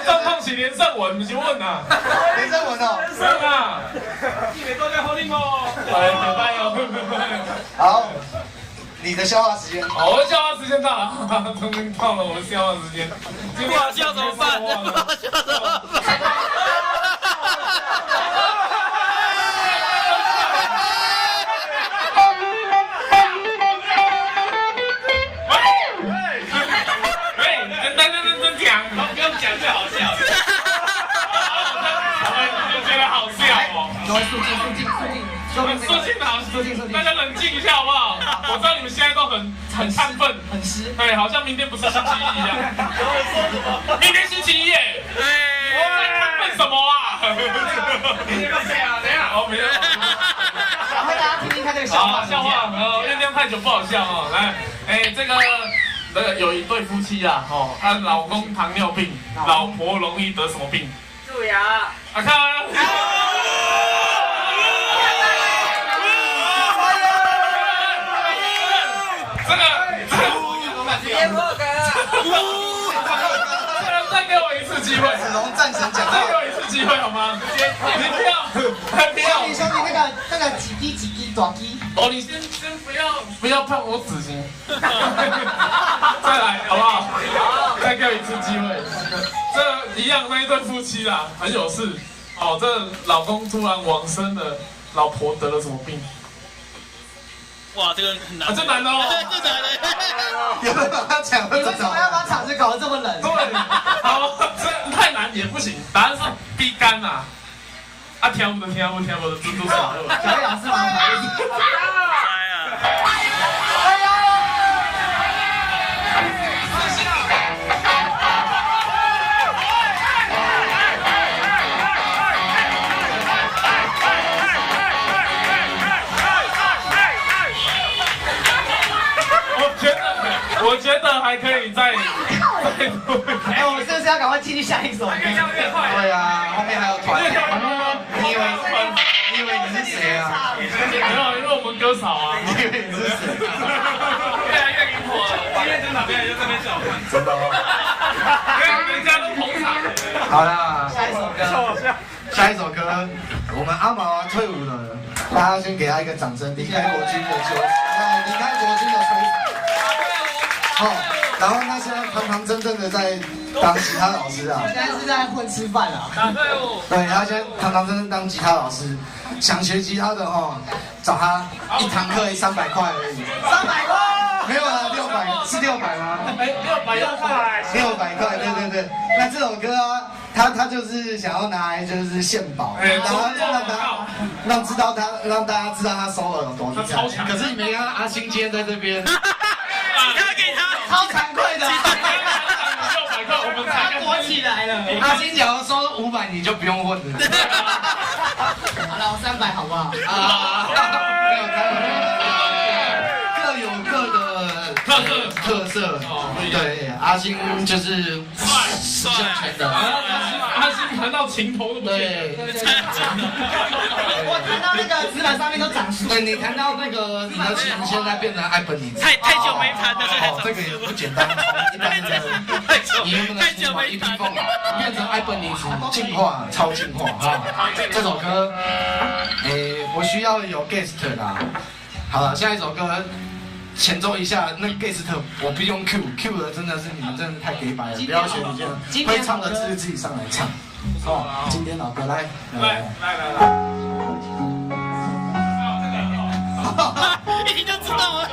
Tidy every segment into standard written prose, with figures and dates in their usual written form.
郑胖是连胜文，不是问呐。连胜文哦。是啊。你没多在好你哦。哎，拜拜哦。好，你的笑话时间。好，我的笑话时间到了，终于到了我的笑话时间。不好笑怎么办？不好笑怎么办？大家冷静一下好不好？我知道你们现在都很亢奋，很湿，对，好像明天不是星期一一样。明天星期一耶！我在亢奋什么啊？明天谁啊？等一下，哦，没有。然后大家听听看这个笑话。笑话，因为这样太久不好笑哦。来，这个有一对夫妻啊，他老公糖尿病，老婆容易得什么病？蛀牙。啊，看。再给我一次机会，子龙战神讲，再给我一次机会好吗？你不要，你说你那个几滴短滴。哦，你先不要碰我纸巾，再来好不好？再给我一次机会。这一样那一对夫妻啦，很有事。哦，这老公突然往生了，老婆得了什么病？哇，这个很难，这难哦，这难的。有没有把它讲？你为什么要把场子搞得这么冷？对，好，这太难也不行，答案是 B 肝呐。啊，听不的，都是好的。小叶老师吗？我觉得还可以再哎，我们是不是要赶快继续下一首？越跳越快。对啊，后面还有团。越跳越快。你以为你是谁啊？没有，因为我们歌少啊。你以为你是谁？越来越灵活了。今天真的没有就这边小团。真的哦。因为人家都捧场。好啦，下一首歌。下一首歌，我们阿毛退伍了，大家先给他一个掌声。离开国军的离开国军的摧残。好，然后那现在堂正的在当吉他老师啊。现在是在混吃饭啊。对，他现在堂正当吉他老师，想学吉他的找他一堂课300块而已。300块？没有啊，600是600吗600块。600块，对。那这首歌啊，他就是想要拿来就是献宝，然后让大家知道他 solo 有多厉害。可是你没看到阿星今天在这边。给他，超惭愧的。600块，我们才躲起来了。阿星假如收500，你就不用混了。好了，我300好不好？没有各有各的特色。对，阿星就是帅的。阿星弹到琴头都不见。我弹到那个纸板上面都长树。对，你弹到那个你的琴现在变成艾本尼。太久没弹了，这个也不简单。一般的，你用那个琴嘛，一匹凤变成艾本尼琴，进化，超进化啊！这首歌，我需要有 guest 啦。好了，下一首歌。前奏一下，那 guest 我不用 Q 的，真的是你们真的太给白了，不要学你这样，会唱的自己上来唱。经典老歌来。一听就知道了。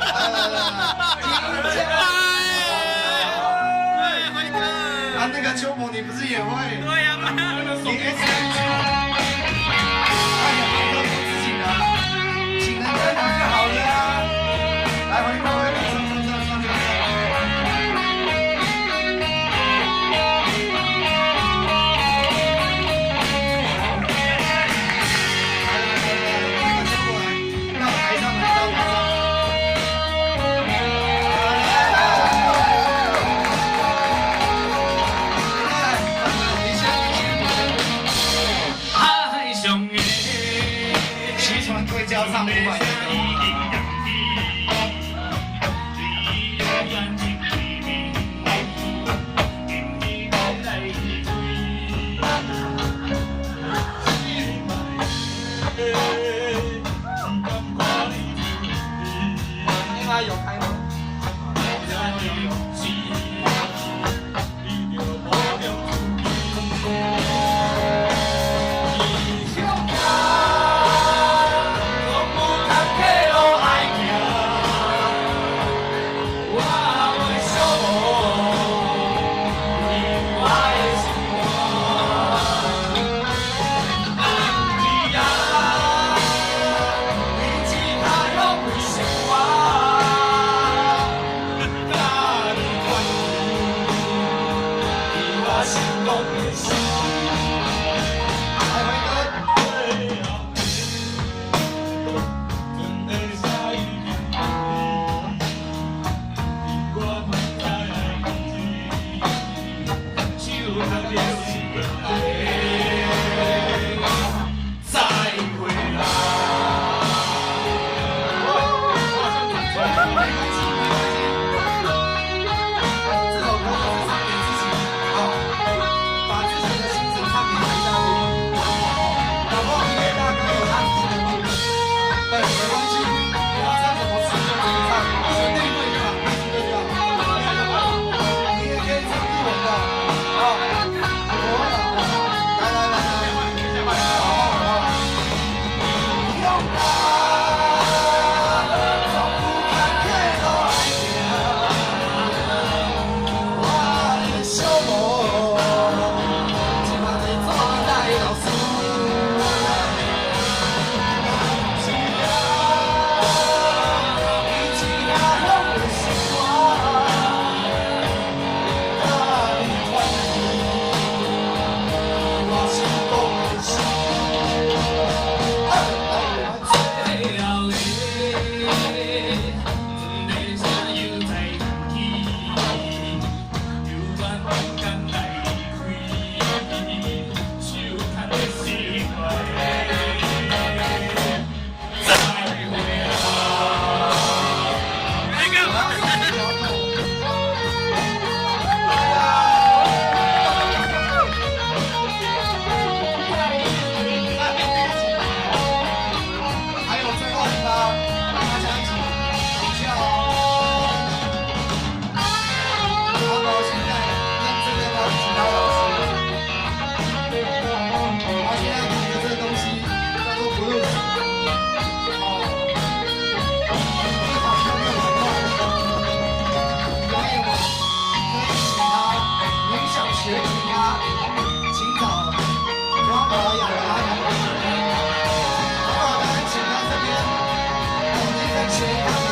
啊，那个秋萌你不是也会？对呀，你 哎呀，都自己拿，请人家拿就好了啊。来回各位。他有开吗？谁？